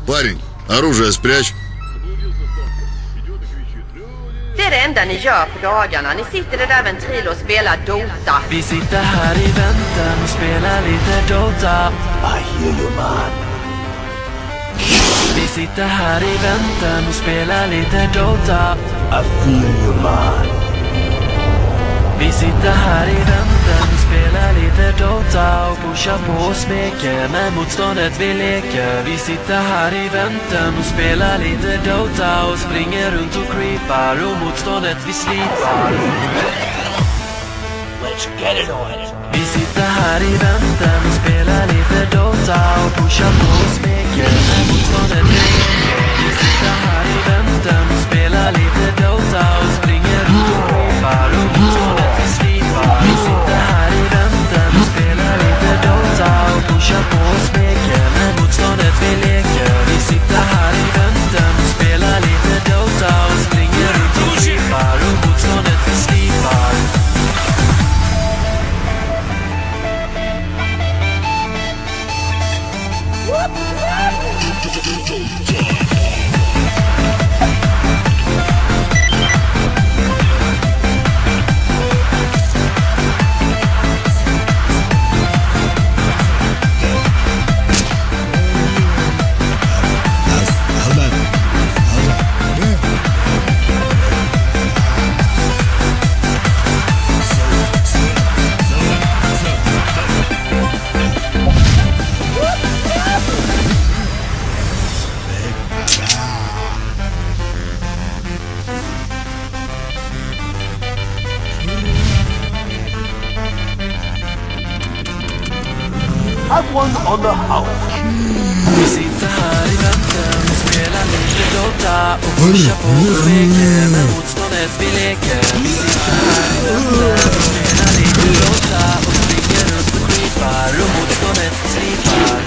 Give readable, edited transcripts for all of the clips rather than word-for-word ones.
Парень, оружие спрячь. Det är det enda ni gör på dagarna. Ni sitter i där ventil och spelar Dota. Vi sitter här i väntan och spelar lite Dota. I hear you, man. Vi sitter här i väntan och spelar lite Dota. I feel you, man. Vi sitter här i väntan och spelar lite Dota och pushar på och smeker med motståndet vi leker. Vi sitter här i väntan och spelar lite Dota och springer runt och creepar och motståndet vi slipar. Let's get it on. Vi sitter här i väntan och spelar lite Dota och pushar på och smeker med motståndet vi leker. Vi sitter här i väntan och spelar lite Dota och springer runt och creepar och motståndet vi slipar. Vi sitter här i väntan och spelar lite Dota och pushar på och smeker med motståndet vi leker. Vi sitter här i väntan och spelar lite Dota och springer runt och creepar och motståndet vi slipar. Have one on the house. Vi sitter här i väntan och spelar lite Dota och pushar på och smeker med motståndet vi leker. Vi sitter här i väntan och spelar lite Dota och springer runt och creepar och motståndet vi slipar.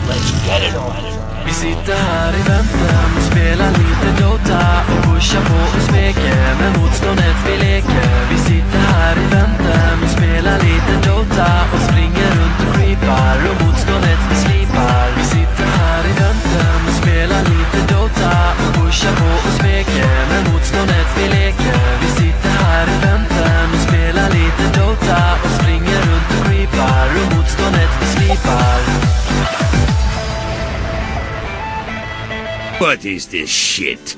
Let's get it on. Vi sitter här i väntan och spelar lite Dota och pushar på och smeker med motståndet vi leker. Vi sitter här i väntan och spelar lite Dota och springer runt och creepar och motståndet vi slipar. Vi sitter här i väntan och spelar lite Dota och pushar på och smeker med motståndet vi leker. Vi sitter här i väntan och spelar lite Dota och springer runt och creepar och motståndet vi slipar. What is this shit?